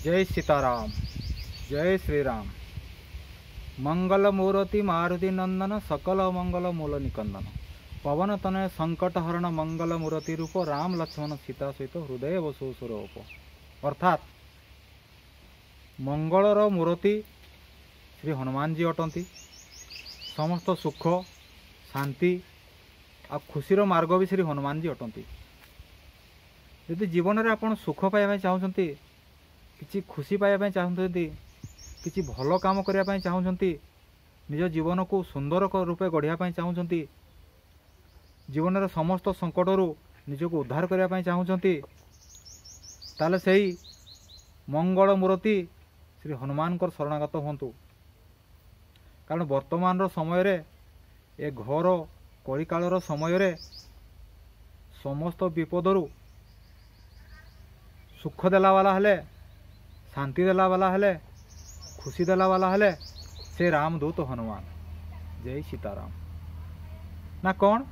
जय सीताराम। जय श्री राम। मंगल मूर्ति मारुति नंदन सकल मंगल मूल निकंदन पवन तनय संकट हरण मंगल मूर्ति रूप राम लक्ष्मण सीता सहित हृदय वसु स्वरूप। अर्थात मंगलर मूर्ति श्री हनुमान जी अटंती। समस्त सुख शांति आ खुशीर मार्ग भी श्री हनुमान जी अटंती। यदि जीवन में आपन सुख पाइबा चाहते, किसी खुशी पाइबा चाहते, किसी भल काम करने चाहते, निज जीवन को सुंदर रूपे गढ़िया चाहते, जीवन समस्त संकटरू निजक उद्धार करने चाहते, ताले सही मंगल मूर्ति श्री हनुमान शरणागत हूँ। कारण वर्तमान समय रे ए घर कलिकालर समय रे समस्त विपदरू सुख देला वाला हेले, शांति देला वाला हेले, खुशी देला वाला हेले से रामदूत हनुमान। जय सीताराम। ना कौन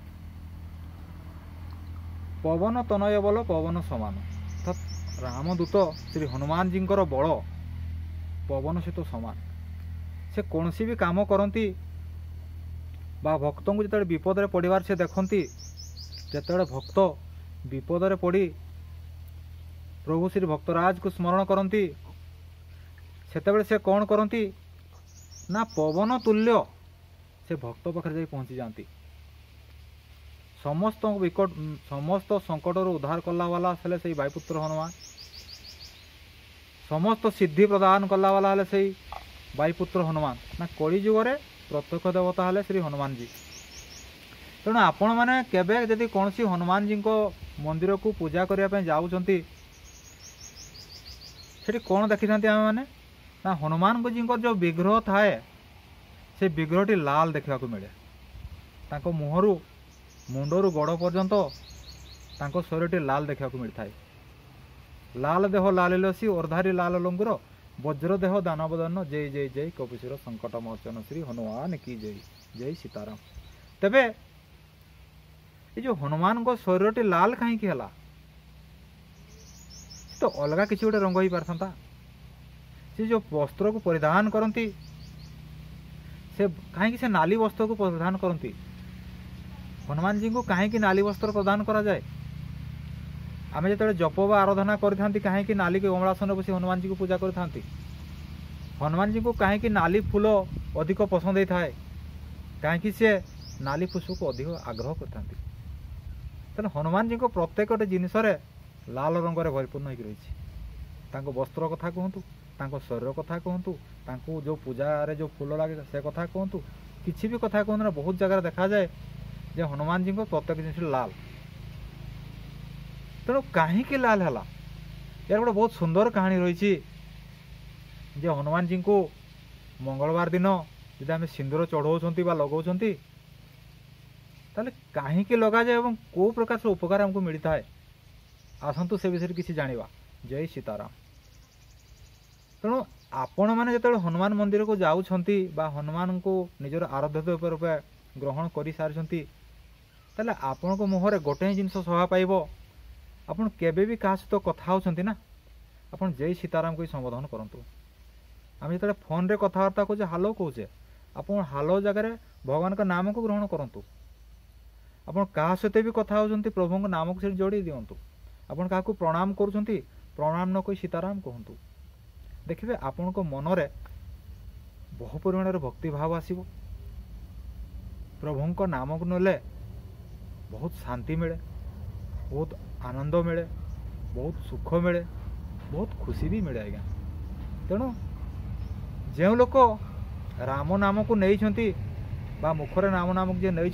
पवन तनय बल पवन समान। अर्थात रामदूत श्री हनुमान जी बल पवन सहित समान। से कौन भी काम करती बा भक्त को जो विपद पड़ार से देखती, जो भक्त विपद पड़ी प्रभु श्री भक्तराज को स्मरण करती, सेतेबेले से कौन करती ना पवन तुल्य से भक्त पाखे जाई पहुँची जाती। समस्त विकट समस्त संकट उद्धार कला वाला हेले से वायुपुत्र हनुमान। समस्त सिद्धि प्रदान कला वाला हेले से वायुपुत्र हनुमान। ना कली जुगरे प्रत्यक्ष देवता हेले श्री हनुमान जी। तेणु आपण मैंने केबे जदि कौन सी हनुमान जी को मंदिर को पूजा करने जाऊँगी, सेठी कौन देखी था आम मैंने ना हनुमान जी को जो विग्रह थाए से विग्रहटी लाल देखा मिले। तांको मुहरु मुंडरू गड़ पर्यंत तांको शरीरटी लाल देखा मिलता है। लाल देह लाल लसी अर्धारी लाल लंगुर वज्र देह दानवदन जय जय जय कपिशुर संकट मोचन श्री हनुमान की जय। जय सीताराम। तेबे ये जो हनुमान को शरीरटी लाल कहीं है तो अलग किसी गोटे रंग ही पारता। से जो वस्त्र को परिधान करती से कहीं से नाली वस्त्र को परिधान करती। हनुमान जी को कहीं नाली वस्त्र प्रदान करा जाए। आम जो जप व आराधना करी कहीं नाली के कमलासन बसी हनुमान जी को पूजा करी। हनुमान जी को कहीं नाली फूल अधिक पसंद होता है, कहीं से नाली पुष्प को अधिक आग्रह करते। हनुमान जी को प्रत्येक जिनस लाल रंग में भरपूर्ण हो रही। वस्त्र कथा कहतु, शरीर कथा कहतु, जो पूजा रे जो फूल लगे से कथा कहतु, किसी भी कथा कहतु ना बहुत जगह देखा जाए जे हनुमान जी को प्रत्येक जिन लाल। तेणु कहीं लाल है यार गोटे बहुत सुंदर कहानी रही। जे हनुमान जी को मंगलवार दिन जब आम सिंदूर चढ़ाऊँ लगाऊँ ताले कहीं लगा जाए और कौ प्रकार से उपकार हमको मिलता है, आसतु से विषय किसी जानिबा। जय सीताराम। तेणु आपण मैंने जो हनुमान मंदिर को जाऊँगी बा हनुमान को निजर आराध्य देव रूपे ग्रहण कर सारी ताले आपण को मुहर गोटे ही जिनस सभा पाइब। आपन केबे भी क्या सहित कथा होचंती ना आपन जय सीताराम को संबोधन करंतु। आम जो फोन रे कथबार्ता कहे हालो कहे आपन हालो जगह भगवान का नाम को ग्रहण करंतु। आपन क्या सहित भी कथा होचंती प्रभु को नाम को जोड़ी दिंतु। आपन क्या प्रणाम करुँच प्रणाम न कही सीताराम कहतु। देखिए आपण को मनरे बहु परिमाण भक्ति भाव आसब। प्रभु को नाम को नले बहुत शांति मिले, बहुत आनंद मिले, बहुत सुख मिले, बहुत खुशी भी मिले आज्ञा। तेणु जो लोक राम नाम को नहीं बा मुखरे राम नाम को जे नहीं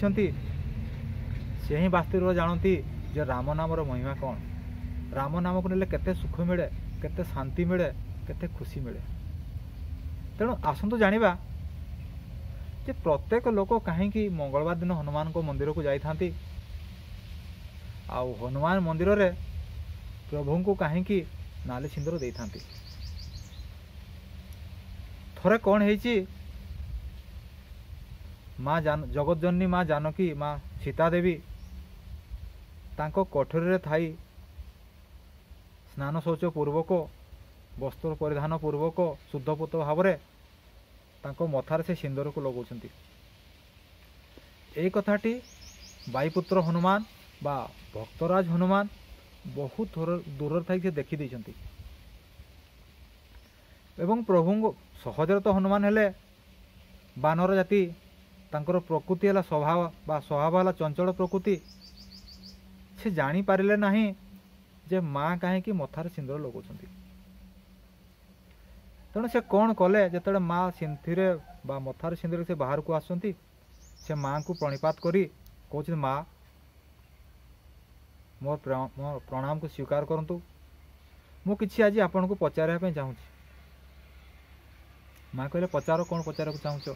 से ही वास्तव जानती जे राम नाम महिमा कौन। राम नाम को नेले केते सुख मिले, केते शांति मिले, केते खुशी मिले। तेणु आसतु जानिबा जे प्रत्येक लोक कहीं मंगलवार दिन हनुमान को मंदिर को जाई आउ हनुमान मंदिर रे प्रभु को कहीं नाली सिंदूर दे था। थरे कौन है माँ जगतजननी माँ जानकी माँ सीता देवी तांको कोठरी रे थाई स्नान शौच पूर्वक ବସ୍ତ୍ର ପରିଧାନ ପୂର୍ବକ ଶୁଦ୍ଧପୂତ ଭାବରେ ତାଙ୍କ ମଥାରେ ସେ ସିନ୍ଦୁରକୁ ଲଗାଉଛନ୍ତି। ଏହି କଥାଟି ବାୟୁପୁତ୍ର ହନୁମାନ ବା ଭକ୍ତରାଜ ହନୁମାନ ବହୁତ ଦୂରରେ ଥାଇ ସେ ଦେଖିଦେଇଛନ୍ତି। ଏବଂ ପ୍ରଭୁଙ୍କୁ ସହଜରେ ତ ହନୁମାନ ହେଲେ ବାନର ଜାତି, ତାଙ୍କର ପ୍ରକୃତି ହେଲା ସ୍ୱଭାବ ହେଲା ଚଞ୍ଚଳ ପ୍ରକୃତି। ସେ ଜାଣିପାରିଲେ ନାହିଁ ଯେ ମା କାହିଁକି ମଥାରେ ସିନ୍ଦୁର ଲଗାଉଛନ୍ତି। ତେଣୁ ସେ କ'ଣ କଲେ, ଯେତେବେଳେ ମା ସିନ୍ଥିରେ ବା ମଥାରେ ସିନ୍ଦୁର ସେ ବାହାରକୁ ଆସୁଛନ୍ତି, ସେ ମାଆଙ୍କୁ ପ୍ରଣିପାତ କରି କହୁଛନ୍ତି, ମା ମୋ ପ୍ରଣାମକୁ ସ୍ୱୀକାର କରନ୍ତୁ। ମୁଁ କିଛି ଆଜି ଆପଣଙ୍କୁ ପଚାରିବା ପାଇଁ ଚାହୁଁଛି। ମା କହିଲେ, ପଚାର, କ'ଣ ପଚାରିବାକୁ ଚାହୁଁଛ?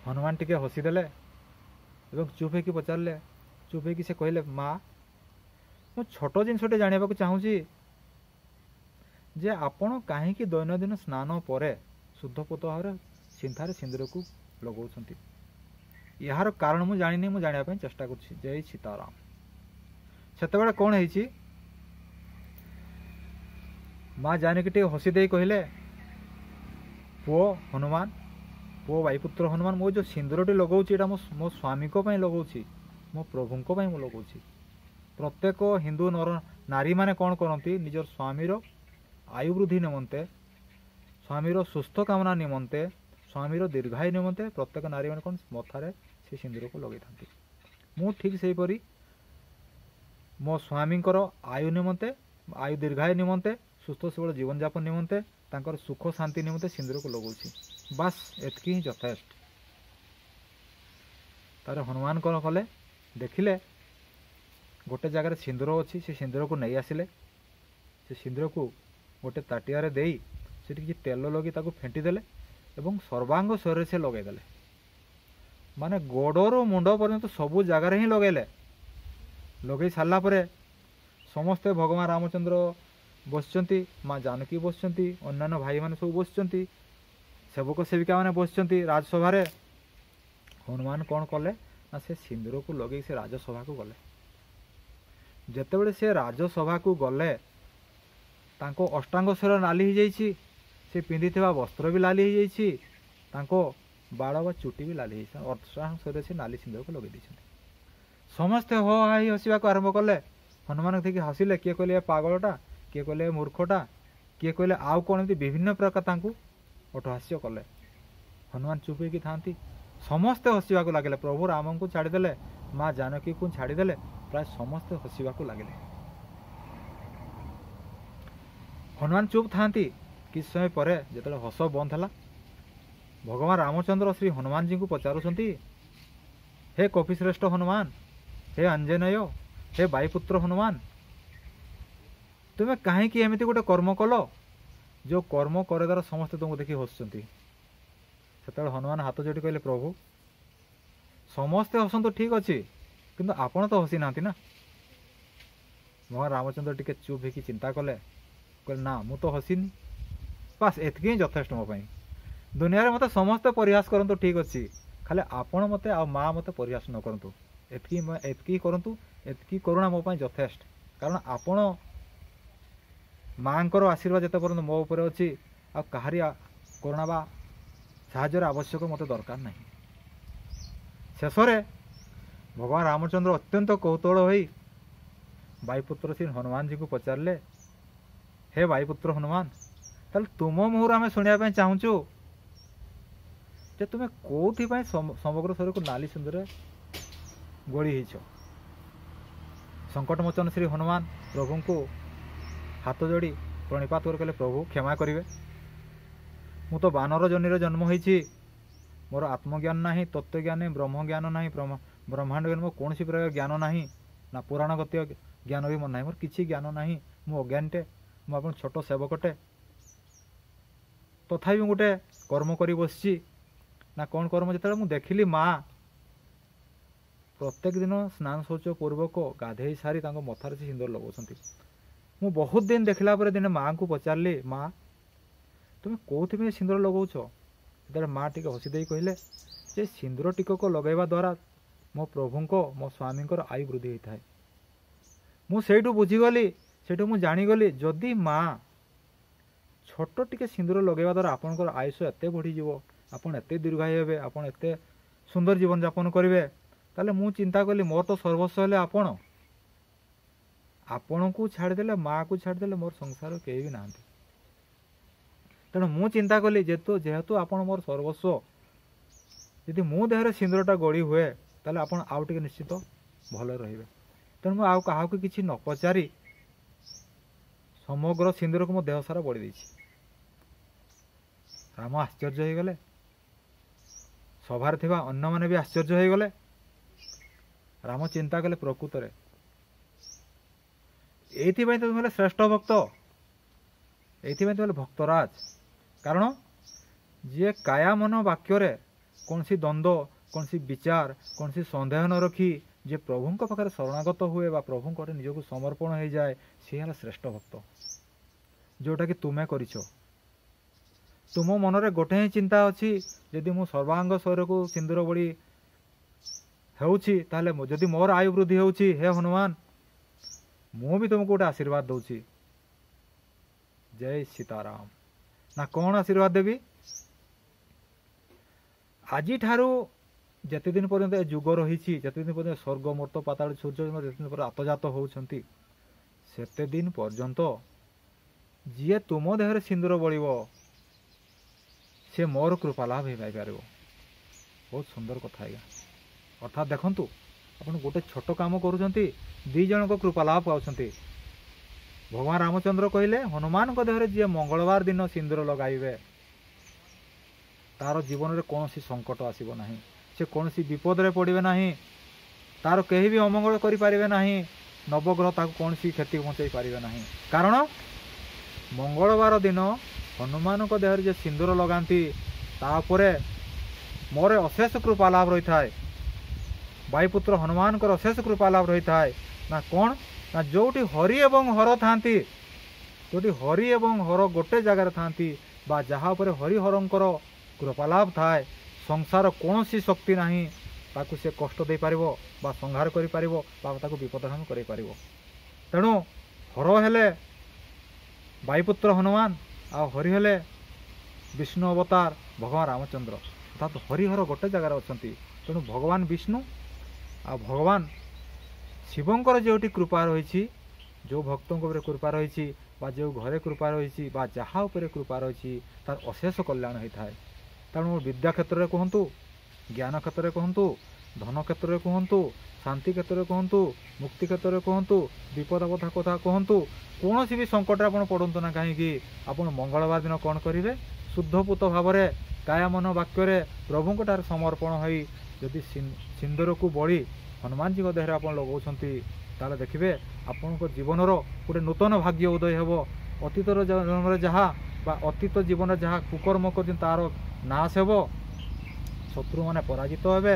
ହନୁମାନ ଟିକେ ହସିଦେଲେ ଏବଂ ଚୁପ୍ ହେଇକି ପଚାରିଲେ। ଚୁପ୍ ହେଇକି ସେ କହିଲେ, ମା ମୁଁ ଛୋଟ ଜିନିଷଟେ ଜାଣିବାକୁ ଚାହୁଁଛି ଯେ ଆପଣ କାହିଁକି ଦୈନନ୍ଦିନ ସ୍ନାନ ପରେ ଶୁଦ୍ଧପୂତ ଭାବରେ ସିନ୍ଥାରେ ସିନ୍ଦୁରକୁ ଲଗାଉଛନ୍ତି? ଏହାର କାରଣ ମୁଁ ଜାଣିନି, ମୁଁ ଜାଣିବା ପାଇଁ ଚେଷ୍ଟା କରୁଛି। ଜୟ ସୀତାରାମ। ସେତେବେଳେ କ'ଣ ହେଇଛି, ମା ଜାନକୀ ଟିକେ ହସି ଦେଇ କହିଲେ, ପୁଅ ହନୁମାନ, ପୁଅ ବାୟୁପୁତ୍ର ହନୁମାନ, ମୁଁ ଯେଉଁ ସିନ୍ଦୁରଟି ଲଗାଉଛି ଏଇଟା ମୋ ସ୍ୱାମୀଙ୍କ ପାଇଁ ଲଗାଉଛି, ମୋ ପ୍ରଭୁଙ୍କ ପାଇଁ ମୁଁ ଲଗାଉଛି। ପ୍ରତ୍ୟେକ ହିନ୍ଦୁ ନର ନାରୀମାନେ କ'ଣ କରନ୍ତି, ନିଜର ସ୍ୱାମୀର ଆୟୁ ବୃଦ୍ଧି ନିମନ୍ତେ, ସ୍ୱାମୀର ସୁସ୍ଥ କାମନା ନିମନ୍ତେ, ସ୍ୱାମୀର ଦୀର୍ଘାୟୁ ନିମନ୍ତେ ପ୍ରତ୍ୟେକ ନାରୀମାନେ କ'ଣ ମଥାରେ ସେ ସିନ୍ଦୁରକୁ ଲଗାଇଥାନ୍ତି। ମୁଁ ଠିକ୍ ସେହିପରି ମୋ ସ୍ୱାମୀଙ୍କର ଆୟୁ ନିମନ୍ତେ, ଆୟୁ ଦୀର୍ଘାୟୁ ନିମନ୍ତେ, ସୁସ୍ଥ ସବଳ ଜୀବନଯାପନ ନିମନ୍ତେ, ତାଙ୍କର ସୁଖ ଶାନ୍ତି ନିମନ୍ତେ ସିନ୍ଦୁରକୁ ଲଗାଉଛି। ବାସ୍ ଏତିକି ହିଁ ଯଥେଷ୍ଟ। ତାପରେ ହନୁମାନ କ'ଣ କଲେ, ଦେଖିଲେ ଗୋଟେ ଜାଗାରେ ସିନ୍ଦୁର ଅଛି, ସେ ସିନ୍ଦୁରକୁ ନେଇ ଆସିଲେ। ସେ ସିନ୍ଦୁରକୁ ଗୋଟେ ତାଟିଆରେ ଦେଇ ସେଠି କିଛି ତେଲ ଲଗାଇ ତାକୁ ଫେଣ୍ଟିଦେଲେ ଏବଂ ସର୍ବାଙ୍ଗ ଶରୀରରେ ସେ ଲଗାଇଦେଲେ। ମାନେ ଗୋଡ଼ରୁ ମୁଣ୍ଡ ପର୍ଯ୍ୟନ୍ତ ସବୁ ଜାଗାରେ ହିଁ ଲଗାଇଲେ। ଲଗାଇ ସାରିଲା ପରେ ସମସ୍ତେ, ଭଗବାନ ରାମଚନ୍ଦ୍ର ବସିଛନ୍ତି, ମା ଜାନକୀ ବସିଛନ୍ତି, ଅନ୍ୟାନ୍ୟ ଭାଇମାନେ ସବୁ ବସିଛନ୍ତି, ସେବକ ସେବିକାମାନେ ବସିଛନ୍ତି ରାଜସଭାରେ। ହନୁମାନ କ'ଣ କଲେ ନା ସେ ସିନ୍ଦୁରକୁ ଲଗାଇ ସେ ରାଜସଭାକୁ ଗଲେ। ଯେତେବେଳେ ସେ ରାଜସଭାକୁ ଗଲେ, ତାଙ୍କ ଅଷ୍ଟାଙ୍ଗ ଶରୀର ନାଲି ହେଇଯାଇଛି, ସେ ପିନ୍ଧିଥିବା ବସ୍ତ୍ର ବି ଲାଲି ହେଇଯାଇଛି, ତାଙ୍କ ବାଳ ବା ଚୁଟି ବି ଲାଲି ହେଇଯାଇଛି। ଅଷ୍ଟାଙ୍ଗ ଶରୀରରେ ସେ ନାଲି ସିନ୍ଦୁରକୁ ଲଗାଇ ଦେଇଛନ୍ତି। ସମସ୍ତେ ହୋ ହାଇ ହସିବାକୁ ଆରମ୍ଭ କଲେ। ହନୁମାନ ଦେଖି ହସିଲେ। କିଏ କହିଲେ ଏ ପାଗଳଟା, କିଏ କହିଲେ ଏ ମୂର୍ଖଟା, କିଏ କହିଲେ ଆଉ କ'ଣ, ଏମିତି ବିଭିନ୍ନ ପ୍ରକାର ତାଙ୍କୁ ଅଟହାସ୍ୟ କଲେ। ହନୁମାନ ଚୁପ୍ ହେଇକି ଥାନ୍ତି। ସମସ୍ତେ ହସିବାକୁ ଲାଗିଲେ। ପ୍ରଭୁ ରାମଙ୍କୁ ଛାଡ଼ିଦେଲେ, ମା ଜାନକୀକୁ ଛାଡ଼ିଦେଲେ, ପ୍ରାୟ ସମସ୍ତେ ହସିବାକୁ ଲାଗିଲେ। ହନୁମାନ ଚୁପ୍ ଥାନ୍ତି। କିଛି ସମୟ ପରେ ଯେତେବେଳେ ହସ ବନ୍ଦ ହେଲା, ଭଗବାନ ରାମଚନ୍ଦ୍ର ଶ୍ରୀ ହନୁମାନଜୀଙ୍କୁ ପଚାରୁଛନ୍ତି, ହେ କପିଶ୍ରେଷ୍ଠ ହନୁମାନ, ହେ ଅଞ୍ଜନେୟ, ହେ ବାୟୁପୁତ୍ର ହନୁମାନ, ତୁମେ କାହିଁକି ଏମିତି ଗୋଟେ କର୍ମ କଲ ଯେଉଁ କର୍ମ କରିବା ଦ୍ୱାରା ସମସ୍ତେ ତୁମକୁ ଦେଖି ହସୁଛନ୍ତି? ସେତେବେଳେ ହନୁମାନ ହାତ ଯୋଡ଼ି କହିଲେ, ପ୍ରଭୁ ସମସ୍ତେ ହସନ୍ତୁ ଠିକ୍ ଅଛି, କିନ୍ତୁ ଆପଣ ତ ହସି ନାହାନ୍ତି ନା। ଭଗବାନ ରାମଚନ୍ଦ୍ର ଟିକେ ଚୁପ୍ ହେଇକି ଚିନ୍ତା କଲେ। କହିଲେ, ନା ମୁଁ ତ ହସିନି। ବାସ୍ ଏତିକି ହିଁ ଯଥେଷ୍ଟ ମୋ ପାଇଁ। ଦୁନିଆରେ ମୋତେ ସମସ୍ତେ ପରିହାସ କରନ୍ତୁ ଠିକ୍ ଅଛି, ଖାଲି ଆପଣ ମୋତେ ଆଉ ମା ମୋତେ ପରିହାସ ନ କରନ୍ତୁ। ଏତିକି କରନ୍ତୁ, ଏତିକି କରୁଣା ମୋ ପାଇଁ ଯଥେଷ୍ଟ। କାରଣ ଆପଣ ମାଙ୍କର ଆଶୀର୍ବାଦ ଯେତେ ପର୍ଯ୍ୟନ୍ତ ମୋ ଉପରେ ଅଛି, ଆଉ କାହାରି କରୁଣା ବା ସାହାଯ୍ୟର ଆବଶ୍ୟକ ମୋତେ ଦରକାର ନାହିଁ। ଶେଷରେ ଭଗବାନ ରାମଚନ୍ଦ୍ର ଅତ୍ୟନ୍ତ କୌତୂହଳ ହୋଇ ବାୟୁପୁତ୍ର ଶ୍ରୀ ହନୁମାନଜୀଙ୍କୁ ପଚାରିଲେ, ହେ ବାୟୁପୁତ୍ର ହନୁମାନ, ତାହେଲେ ତୁମ ମୁହଁରୁ ଆମେ ଶୁଣିବା ପାଇଁ ଚାହୁଁଛୁ ଯେ ତୁମେ କେଉଁଥିପାଇଁ ସମଗ୍ର ଶରୀରକୁ ନାଲି ସିନ୍ଦୁରରେ ଗୋଳି ହେଇଛ? ସଙ୍କଟମୋଚନ ଶ୍ରୀ ହନୁମାନ ପ୍ରଭୁଙ୍କୁ ହାତ ଯୋଡ଼ି ପ୍ରଣିପାତ କରି କହିଲେ, ପ୍ରଭୁ କ୍ଷମା କରିବେ, ମୁଁ ତ ବାନର ଜନିରେ ଜନ୍ମ ହୋଇଛି, ମୋର ଆତ୍ମଜ୍ଞାନ ନାହିଁ, ତତ୍ତ୍ୱଜ୍ଞାନ ନାହିଁ, ବ୍ରହ୍ମଜ୍ଞାନ ନାହିଁ, ବ୍ରହ୍ମାଣ୍ଡ ଜ୍ଞାନ, ମୋର କୌଣସି ପ୍ରକାର ଜ୍ଞାନ ନାହିଁ, ନା ପୁରାଣଗତୀୟ ଜ୍ଞାନ ବି ମୋର ନାହିଁ, ମୋର କିଛି ଜ୍ଞାନ ନାହିଁ, ମୁଁ ଅଜ୍ଞାନଟେ, ମୁଁ ଆପଣ ଛୋଟ ସେବକଟେ, ତଥାପି ମୁଁ ଗୋଟେ କର୍ମ କରି ବସିଛି। ନା କ'ଣ କର୍ମ? ଯେତେବେଳେ ମୁଁ ଦେଖିଲି ମା ପ୍ରତ୍ୟେକ ଦିନ ସ୍ନାନ ଶୌଚ ପୂର୍ବକ ଗାଧେଇ ସାରି ତାଙ୍କ ମଥାରେ ସେ ସିନ୍ଦୁର ଲଗାଉଛନ୍ତି, ମୁଁ ବହୁତ ଦିନ ଦେଖିଲା ପରେ ଦିନେ ମାଆଙ୍କୁ ପଚାରିଲି, ମା ତୁମେ କେଉଁଥିପାଇଁ ସିନ୍ଦୁର ଲଗାଉଛ? ସେତେବେଳେ ମା ଟିକେ ହସି ଦେଇ କହିଲେ ଯେ ସିନ୍ଦୁର ଟିକକ ଲଗାଇବା ଦ୍ୱାରା ମୋ ପ୍ରଭୁଙ୍କ, ମୋ ସ୍ୱାମୀଙ୍କର ଆୟୁ ବୃଦ୍ଧି ହୋଇଥାଏ। ମୁଁ ସେଇଠୁ ବୁଝିଗଲି ସେ सेठू मु जानीगली जदि माँ छोट टिके सिंदूर लगेवा द्वारा आपनकर आयुष एते बढ़ीज आपन एते दीर्घायु हेबे आपन एते सुंदर जीवन यापन करेंगे ताले मु चिंता कली मोर तो सर्वस्व हेले आपण को छाड़देले माँ को छाड़देले मोर संसार केही भी नाहंती तेणु मु चिंता कली जेहेतु आपण मोर सर्वस्व यदि मु देहरे सिंदूरटा गड़ी हुए ताले आपण आउ टिके निश्चित भल रहिबे तेणु मु आउ काहाकु किछि न पचारि समग्र सिंदूर को मो देह सारा बड़ी देछि राम आश्चर्य हो गले सभार थिबा अन्य माने भी आश्चर्य हो गले राम चिंता कले प्रकृत रे एथिबाई तो तुम श्रेष्ठ भक्त एथिबाई तुम भक्तराज कारण जी काया मन वाक्य कौन सी द्वंद्व कौन सी विचार कौन सी सन्देह न रखी जे प्रभु पाखे शरणागत हुए बा प्रभु निजक समर्पण हो जाए सी है श्रेष्ठ भक्त जोटा कि तुम्हें करिछ तुम मनरे गोटे ही चिंता अच्छी जदि मु सर्वांग शरीर को सिंदूर बड़ी होउछि ताले जदि मोर आयु वृद्धि होउछि हे हनुमान मु भी तुमको गोटे आशीर्वाद दौची जय सीताराम ना कौन आशीर्वाद देवी आज ठारू जते दिन पर्यंत जुग रही जते दिन पर्यंत स्वर्ग मर्त पाताल सूर्य जते दिन पर आतजात होउछंती सेते दिन पर्यंत जी तुम देहरे सिंदूर बड़ो से मोर कृपा लाभ हो पार बहुत सुंदर कथा आज्ञा अर्थात देखंतु आपण गोटे छोट काम करुँच दी जन को कृपा लाभ पाँच भगवान रामचंद्र कहले हनुमान को देहरे जी मंगलवार दिन सिंदूर लगाइबे तार जीवन में कौन सी संकट आसीबो नाही से कौन सी विपद रे पड़िबे नाही तार कहीं भी अमंगल करि पारिबे नाही नवग्रह ताको कौन सी क्षति पहुंचाई पारिबे नाही कारण मंगलवार दिन हनुमान को देहरे जे सिंदूर लगांती तापरे मोर अशेष कृपा लाभ रही थाए वायुपुत्र हनुमान को अशेष कृपा लाभ रही थाए ना कौन ना जोटी हरि एवं हर थांती जोटी हरि एवं हर गोटे जगार थांती बा जहाँ पर हरि हरंकर कृपा लाभ थाए संसार कौन सी शक्ति नहीं ताकू से कष्ट दे पारिबो बा संहार करि पारिबो बा ताकू विपदग्रस्त करि पारिबो तेणु हर हेले वायुपुत्र हनुमान आ हरि हेले विष्णु अवतार भगवान रामचंद्र अर्थात हरिहर गोटे जगार अछंती तेणु भगवान विष्णु आ भगवान शिवंकर जोटी कृपा रही जो भक्तों ऊपर कृपा रही जो घरे कृपा रही जहाँ उपर कृपा रही तार अशेष कल्याण होता है तेणु विद्या क्षेत्र में कहतु ज्ञान क्षेत्र में कहतु धन क्षेत्र में कहतु शांति क्षेत्र में कहतु मुक्ति क्षेत्र में कहतु विपद कथा कथा कहतु कौन सी भी संकट आप पड़तु ना कहीं आप मंगलवार दिन कौन करेंगे शुद्धपूत भाव में काया मन वाक्य प्रभु समर्पण हो जदि सिंदूर को बड़ी हनुमान जी देहरे आप लगाउछंती ताले देखिबे आपनक जीवनर गोटे नूतन भाग्य उदय हेबो अतीतर जन्म जहाँ बा अतीत जीवन जहाँ कुकर्म कर तार नाश हेबो शत्रु माने पराजित हेबे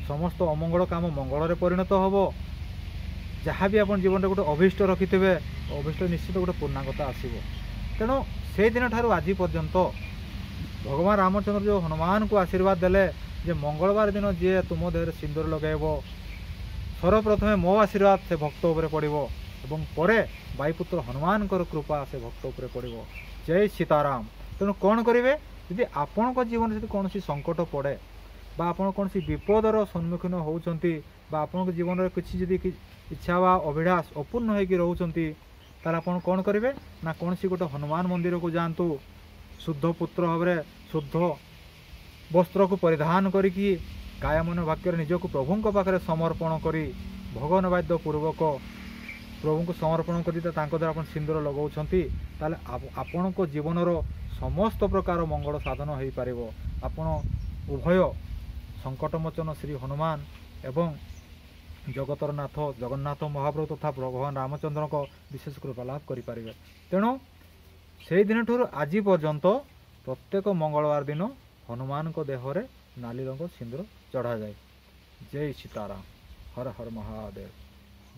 समस्त अमंगल काम मंगल रे परिणत हेबो जहाँ भी आपन जीवन रे गोटे अभिष्ट रखिथिबे अभिष्ट निश्चित गोटे पूर्णांगता आसीबो तेणु से दिन ठारू आज पर्यंत भगवान रामचंद्र जो हनुमान को आशीर्वाद देले जे मंगलवार दिन जी तुम देहरे सिंदूर लगेबो सर्वप्रथमे मो आशीर्वाद से भक्त उपरे पड़ो एवं परे वायुपुत्र हनुमान कृपा से भक्त उपरे पड़ो जय सीताराम तेणु कौन करेंगे यदि आपण जीवन से कौन सी संकट पड़े बा आपण कौन सी विपदर सम्मुखीन होती आपण जीवन में किसी जदि इच्छा बा अभिलाष अपूर्ण होगी रोचंती ताले आपण कौन करेंगे ना कौन सी गोटे हनुमान मंदिर को जातु शुद्ध पुत्र भाव शुद्ध वस्त्र को परिधान करिकी काया मन वाक्य निजक प्रभु पाखे समर्पण करी भगवान वाद्य पूर्वक प्रभु को समर्पण कर द्वारा आप सिंदूर लगाउछंती ताले आपण को जीवनर समस्त प्रकार मंगल साधन हो पार आपण उभय संकटमोचन श्री हनुमान एवं जगतर नाथ जगन्नाथ महाप्रभु तथा भगवान रामचंद्र को विशेष कृपा लाभ करें तेणु से दिन ठूर आज पर्यंत प्रत्येक मंगलवार दिन हनुमान को देहरे नाली रंग सिंदूर चढ़ा जाए जय सीताराम हर हर महादेव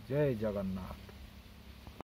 जय जगन्नाथ।